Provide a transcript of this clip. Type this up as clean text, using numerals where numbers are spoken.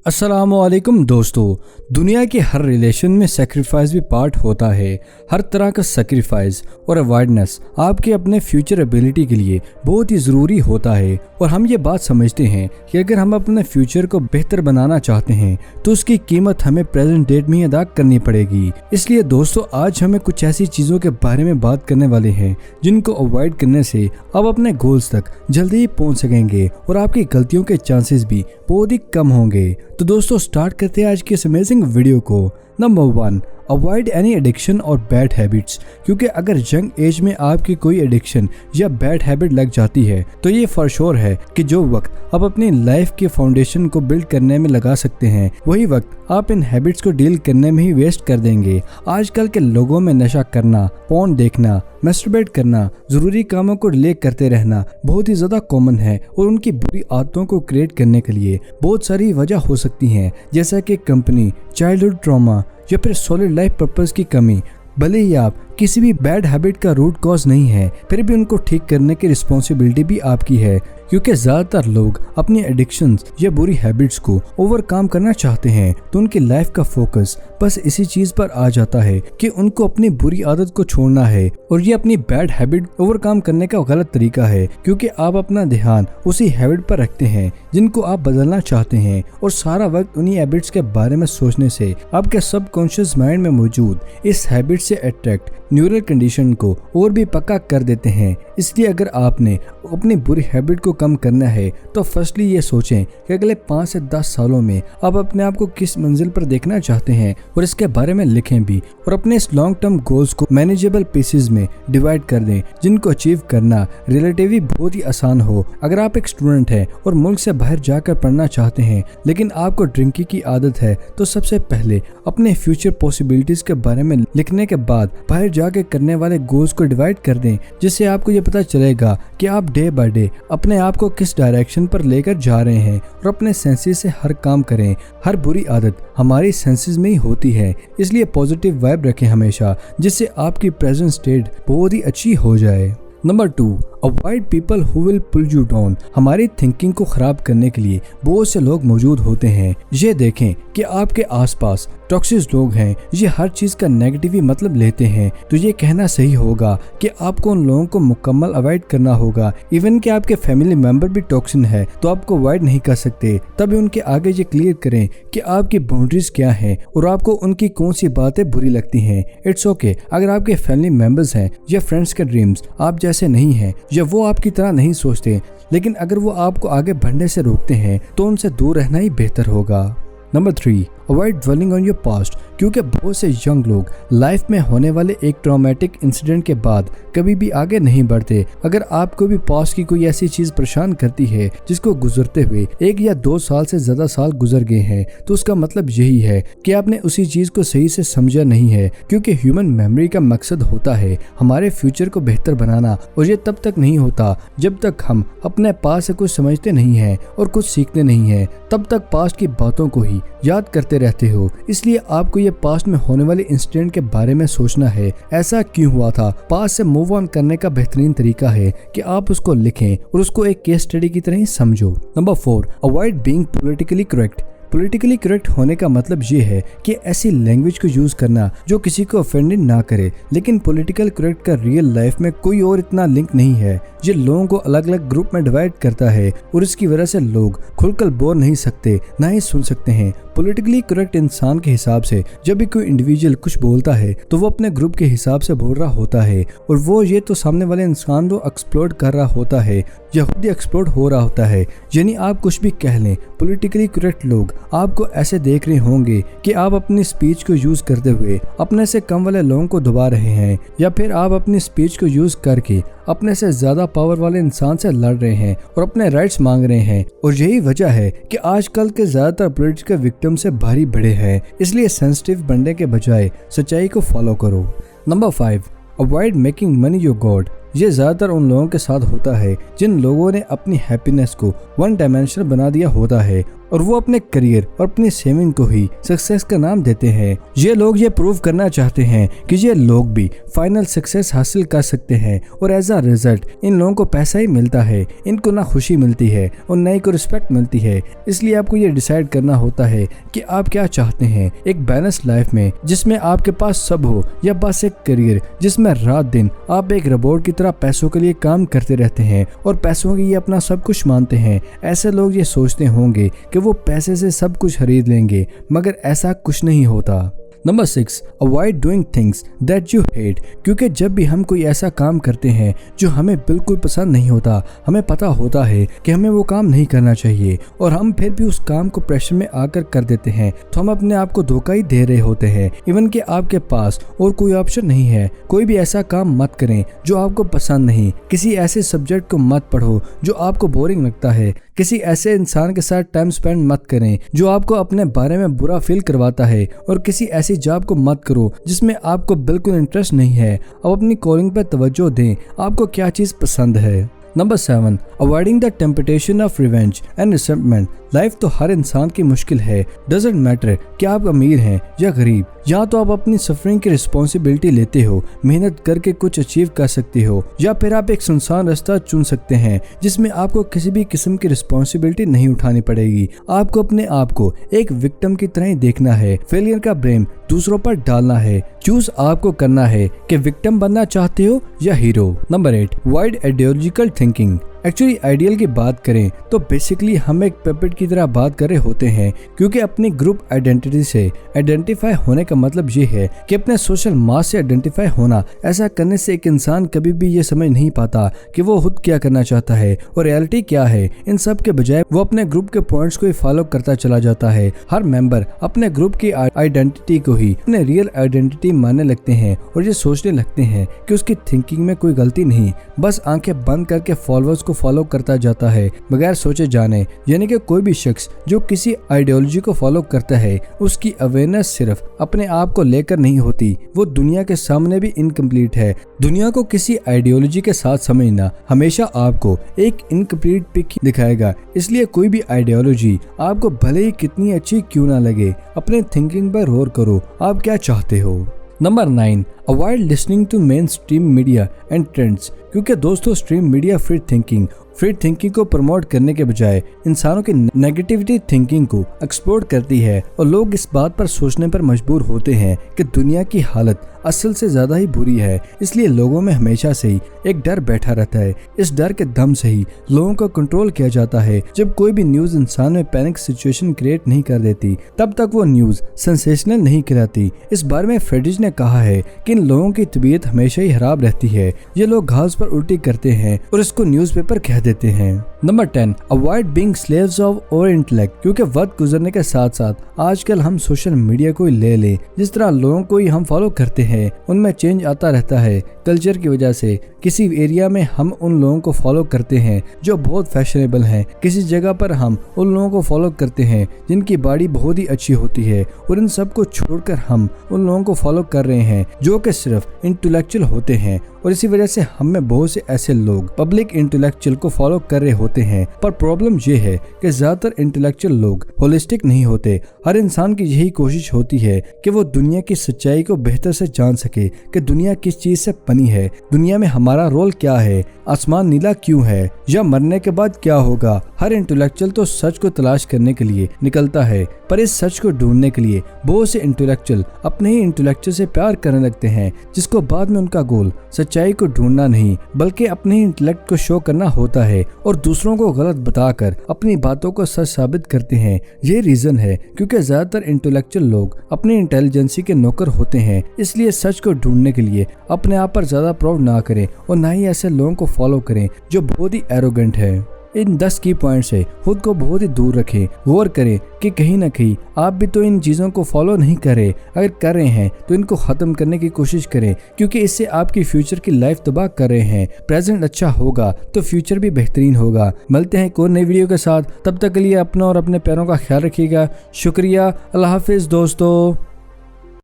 अस्सलामुअलैकुम दोस्तों। दुनिया के हर रिलेशन में सेक्रीफाइस भी पार्ट होता है। हर तरह का सेक्रीफाइस और अवॉइडनेस आपके अपने फ्यूचर एबिलिटी के लिए बहुत ही ज़रूरी होता है। और हम ये बात समझते हैं कि अगर हम अपने फ्यूचर को बेहतर बनाना चाहते हैं तो उसकी कीमत हमें प्रेजेंट डेट में ही अदा करनी पड़ेगी। इसलिए दोस्तों आज हमें कुछ ऐसी चीज़ों के बारे में बात करने वाले हैं जिनको अवॉइड करने से आप अपने गोल्स तक जल्दी ही पहुँच सकेंगे और आपकी गलतियों के चांसेस भी बहुत ही कम होंगे। तो दोस्तों स्टार्ट करते हैं आज की इस अमेजिंग वीडियो को। नंबर 1, अवॉइड एनी एडिक्शन और बैड हैबिट्स। क्योंकि अगर यंग एज में आपकी कोई एडिक्शन या बैड हैबिट लग जाती है तो ये फॉर श्योर है कि जो वक्त आप अपनी लाइफ के फाउंडेशन को बिल्ड करने में लगा सकते हैं वही वक्त आप इन हैबिट्स को डील करने में ही वेस्ट कर देंगे। आजकल के लोगों में नशा करना, पोर्न देखना, मैस्टरबेट करना, जरूरी कामों को डिले करते रहना बहुत ही ज्यादा कॉमन है और उनकी बुरी आदतों को क्रिएट करने के लिए बहुत सारी वजह हो सकती हैं, जैसा कि कंपनी, चाइल्डहुड ट्रॉमा या फिर सॉलिड लाइफ पर्पस की कमी। भले ही आप किसी भी बैड हैबिट का रूट कॉज नहीं है, फिर भी उनको ठीक करने की रिस्पॉन्सिबिलिटी भी आपकी है। क्योंकि ज्यादातर लोग अपनी एडिक्शंस या बुरी हैबिट्स को ओवरकम करना चाहते हैं तो उनकी लाइफ का फोकस बस इसी चीज पर आ जाता है कि उनको अपनी बुरी आदत को छोड़ना है। और ये अपनी बैड हैबिट ओवरकम करने का गलत तरीका है, क्योंकि आप अपना ध्यान उसी हैबिट पर रखते हैं जिनको आप बदलना चाहते हैं और सारा वक्त उन्हीं हैबिट्स के बारे में सोचने से आपके सबकॉन्शियस माइंड में मौजूद इस हैबिट से अट्रैक्ट न्यूरल कंडीशन को और भी पक्का कर देते हैं। इसलिए अगर आपने अपनी बुरी हैबिट को कम करना है तो फर्स्टली ये सोचें कि अगले 5 से 10 सालों में आप अपने आप को किस मंजिल पर देखना चाहते हैं और इसके बारे में लिखें भी। और अपने इस लॉन्ग टर्म गोल्स को मैनेजेबल पीसेस में डिवाइड कर दें जिनको अचीव करना रिलेटिवली बहुत ही आसान हो। अगर आप एक स्टूडेंट हैं और मुल्क से बाहर जाकर पढ़ना चाहते हैं लेकिन आपको ड्रिंकिंग की आदत है तो सबसे पहले अपने फ्यूचर पॉसिबिलिटीज के बारे में लिखने के बाद बाहर जाके करने वाले गोल्स को डिवाइड कर दें, जिससे आपको ये पता चलेगा कि आप डे बाय डे अपने आप को किस डायरेक्शन पर लेकर जा रहे हैं और अपने सेंसेस से हर काम करें। हर बुरी आदत हमारी सेंसेस में ही होती है, इसलिए पॉजिटिव वाइब रखें हमेशा, जिससे आपकी प्रेजेंट स्टेट बहुत ही अच्छी हो जाए। Number 2, avoid people who will pull you down. हमारी थिंकिंग को खराब करने के लिए बहुत से लोग मौजूद होते हैं। ये देखें कि आपके आसपास टॉक्सिक लोग हैं, ये हर चीज का नेगेटिव ही मतलब लेते हैं, तो ये कहना सही होगा कि आपको उन लोगों को मुकम्मल अवॉइड करना होगा। इवन कि आपके फैमिली मेंबर भी टॉक्सिक है तो आपको अवॉइड नहीं कर सकते। तभी उनके आगे ये क्लियर करें कि आपकी बाउंड्रीज क्या हैं और आपको उनकी कौन सी बातें बुरी लगती हैं। इट्स ओके अगर आपके फैमिली मेंबर्स हैं या फ्रेंड्स के ड्रीम्स आप जैसे नहीं हैं या वो आपकी तरह नहीं सोचते, लेकिन अगर वो आपको आगे बढ़ने से रोकते हैं तो उनसे दूर रहना ही बेहतर होगा। Number 3, avoid dwelling on your past. क्योंकि बहुत से यंग लोग लाइफ में होने वाले एक ट्रॉमेटिक इंसिडेंट के बाद कभी भी आगे नहीं बढ़ते। अगर आपको भी पास्ट की कोई ऐसी चीज परेशान करती है जिसको गुजरते हुए 1 या 2 साल से ज्यादा साल गुजर गए हैं तो उसका मतलब यही है कि आपने उसी चीज को सही से समझा नहीं है। क्योंकि ह्यूमन मेमोरी का मकसद होता है हमारे फ्यूचर को बेहतर बनाना, और ये तब तक नहीं होता जब तक हम अपने पास्ट से कुछ समझते नहीं हैं और कुछ सीखते नहीं हैं। तब तक पास्ट की बातों को ही याद करते रहते हो। इसलिए आपको ये पास्ट में होने वाले इंसिडेंट के बारे में सोचना है, ऐसा क्यों हुआ था। पास्ट से मूव ऑन करने का बेहतरीन तरीका है कि आप उसको लिखें और उसको एक केस स्टडी की तरह ही समझो। Number 4, avoid being politically correct. Politically correct होने का मतलब ये है कि ऐसी लैंग्वेज को यूज करना जो किसी को ऑफेंडेड ना करे। लेकिन पॉलिटिकल करेक्ट का रियल लाइफ में कोई और इतना लिंक नहीं है। ये लोगों को अलग अलग ग्रुप में डिवाइड करता है और इसकी वजह से लोग खुलकर बोल नहीं सकते, ना ही सुन सकते हैं। पॉलिटिकली करेक्ट इंसान के हिसाब से जब भी कोई इंडिविजुअल कुछ बोलता है तो वो अपने ग्रुप के हिसाब से बोल रहा होता है, और वो ये तो सामने वाले इंसान को एक्सप्लोर कर रहा होता है या खुद ही एक्सप्लोर हो रहा होता है। यानी आप कुछ भी कह लें, पॉलिटिकली करेक्ट लोग आपको ऐसे देख रहे होंगे कि आप अपनी स्पीच को यूज करते हुए अपने से कम वाले लोगों को दबा रहे हैं, या फिर आप अपनी स्पीच को यूज करके अपने से ज्यादा पावर वाले इंसान से लड़ रहे हैं और अपने राइट्स मांग रहे हैं। और यही वजह है कि आजकल के ज्यादातर पॉलिटिकल विक्टिम से भारी बड़े हैं। इसलिए सेंसिटिव बनने के बजाय सच्चाई को फॉलो करो। Number 5, avoid making money your God. ये ज्यादातर उन लोगों के साथ होता है जिन लोगों ने अपनी हैप्पीनेस को वन डायमेंशनल बना दिया होता है और वो अपने करियर और अपनी सेविंग को ही सक्सेस का नाम देते हैं। ये लोग ये प्रूव करना चाहते हैं कि ये लोग भी फाइनल सक्सेस हासिल कर सकते हैं और एज अ रिजल्ट इन लोगों को पैसा ही मिलता है, इनको ना खुशी मिलती है और ना ही को रिस्पेक्ट मिलती है। इसलिए आपको ये डिसाइड करना होता है कि आप क्या चाहते हैं, एक बैलेंस लाइफ में जिसमें आपके पास सब हो, या बस एक करियर जिसमें रात दिन आप एक रोबोट की तरह पैसों के लिए काम करते रहते हैं और पैसों के लिए अपना सब कुछ मानते हैं। ऐसे लोग ये सोचते होंगे कि वो पैसे से सब कुछ खरीद लेंगे, मगर ऐसा कुछ नहीं होता। Number 6, avoid doing things that you hate. क्योंकि जब भी हम कोई ऐसा काम करते हैं जो हमें बिल्कुल पसंद नहीं होता, हमें पता होता है कि हमें वो काम नहीं करना चाहिए और हम फिर भी उस काम को प्रेशर में आकर कर देते हैं, तो हम अपने आप को धोखा ही दे रहे होते हैं। इवन कि आपके पास और कोई ऑप्शन नहीं है। कोई भी ऐसा काम मत करें जो आपको पसंद नहीं। किसी ऐसे सब्जेक्ट को मत पढ़ो जो आपको बोरिंग लगता है। किसी ऐसे इंसान के साथ टाइम स्पेंड मत करें जो आपको अपने बारे में बुरा फील करवाता है और किसी ऐसी जॉब को मत करो जिसमें आपको बिल्कुल इंटरेस्ट नहीं है। अब अपनी कॉलिंग पर तवज्जो दें, आपको क्या चीज पसंद है। Number 7, avoiding the temptation of revenge and resentment. Life तो हर इंसान की मुश्किल है। डजंट मैटर कि आप अमीर हैं या गरीब, या तो आप अपनी सफरिंग की रिस्पॉन्सिबिलिटी लेते हो, मेहनत करके कुछ अचीव कर सकते हो, या फिर आप एक सुनसान रास्ता चुन सकते हैं जिसमें आपको किसी भी किस्म की रिस्पॉन्सिबिलिटी नहीं उठानी पड़ेगी। आपको अपने आप को एक विक्टिम की तरह ही देखना है, फेलियर का ब्लेम दूसरों पर डालना है। चूज आपको करना है कि विक्टिम बनना चाहते हो या hero. Number 8, avoid ideological thinking. Actually ideal की बात करें तो बेसिकली हम एक पेपेट की तरह बात कर रहे होते हैं, क्योंकि अपनी ग्रुप आइडेंटिटी से आइडेंटिफाई होने का मतलब ये है कि अपने सोशल मास से आइडेंटिफाई होना। ऐसा करने से एक इंसान कभी भी ये समझ नहीं पाता कि वो खुद क्या करना चाहता है और रियलिटी क्या है। इन सब के बजाय वो अपने ग्रुप के पॉइंट्स को ही फॉलो करता चला जाता है। हर मेंबर अपने ग्रुप की आइडेंटिटी को ही अपने रियल आइडेंटिटी मानने लगते हैं और ये सोचने लगते हैं कि उसकी थिंकिंग में कोई गलती नहीं, बस आंखें बंद करके फॉलोअर्स फॉलो करता जाता है बगैर सोचे जाने। यानी कि कोई भी शख्स जो किसी आइडियोलॉजी को फॉलो करता है उसकी अवेयरनेस सिर्फ अपने आप को लेकर नहीं होती, वो दुनिया के सामने भी इनकम्प्लीट है। दुनिया को किसी आइडियोलॉजी के साथ समझना हमेशा आपको एक इनकम्प्लीट पिक दिखाएगा। इसलिए कोई भी आइडियोलॉजी आपको भले ही कितनी अच्छी क्यों ना लगे, अपने थिंकिंग पर गौर करो, आप क्या चाहते हो। Number 9, avoid listening to mainstream media and trends. क्योंकि दोस्तों स्ट्रीम मीडिया फ्री थिंकिंग को प्रमोट करने के बजाय इंसानों की नेगेटिविटी थिंकिंग को एक्सप्लोर करती है और लोग इस बात पर सोचने पर मजबूर होते हैं कि दुनिया की हालत असल से ज्यादा ही बुरी है। इसलिए लोगों में हमेशा से ही एक डर बैठा रहता है। इस डर के दम से ही लोगों को कंट्रोल किया जाता है। जब कोई भी न्यूज इंसान में पैनिक सिचुएशन क्रिएट नहीं कर देती, तब तक वो न्यूज सेंसेशनल नहीं कहलाती। इस बारे में फ्रेडिज ने कहा है कि इन लोगों की तबीयत हमेशा ही खराब रहती है। ये लोग घास पर उल्टी करते हैं और इसको न्यूज़पेपर कह देते हैं। Number 10, avoid being slaves of over intellect. क्योंकि वक्त गुजरने के साथ साथ आजकल हम सोशल मीडिया को ही ले लें, जिस तरह लोगों को ही हम फॉलो करते हैं उनमें चेंज आता रहता है। कल्चर की वजह से किसी एरिया में हम उन लोगों को फॉलो करते हैं जो बहुत फैशनेबल हैं, किसी जगह पर हम उन लोगों को फॉलो करते हैं जिनकी बॉडी बहुत ही अच्छी होती है, और इन सब को छोड़कर हम उन लोगों को फॉलो कर रहे हैं जो कि सिर्फ इंटेलेक्चुअल होते हैं। और इसी वजह से हम में बहुत से ऐसे लोग पब्लिक इंटेलेक्चुअल को फॉलो कर रहे होते हैं। पर प्रॉब्लम ये है कि ज्यादातर इंटेलेक्चुअल लोग होलिस्टिक नहीं होते। हर इंसान की यही कोशिश होती है कि वो दुनिया की सच्चाई को बेहतर से जान सके कि दुनिया किस चीज से बनी है, दुनिया में हमारा रोल क्या है, आसमान नीला क्यों है, या मरने के बाद क्या होगा। हर इंटेलेक्चुअल तो सच को तलाश करने के लिए निकलता है, पर इस सच को ढूंढने के लिए बहुत से इंटेलेक्चुअल अपने ही इंटेलेक्चुअल से प्यार करने लगते हैं, जिसको बाद में उनका गोल सच्चाई को ढूंढना नहीं बल्कि अपने ही इंटेलेक्ट को शो करना होता है और दूसरों को गलत बताकर अपनी बातों को सच साबित करते हैं। ये रीजन है क्योंकि ज्यादातर इंटेलेक्चुअल लोग अपनी इंटेलिजेंसी के नौकर होते हैं। इसलिए सच को ढूंढने के लिए अपने आप पर ज्यादा प्राउड ना करें और ना ही ऐसे लोगों को फॉलो करें जो बहुत ही एरोगेंट है। इन 10 की पॉइंट से खुद को बहुत ही दूर रखें। गौर करें कि कहीं ना कहीं आप भी तो इन चीज़ों को फॉलो नहीं कर रहे। अगर कर रहे हैं तो इनको ख़त्म करने की कोशिश करें, क्योंकि इससे आपकी फ्यूचर की लाइफ तबाह कर रहे हैं। प्रेजेंट अच्छा होगा तो फ्यूचर भी बेहतरीन होगा। मिलते हैं एक और नई वीडियो के साथ, तब तक के लिए अपना और अपने पैरों का ख्याल रखिएगा। शुक्रिया, अल्लाह हाफिज़ दोस्तों।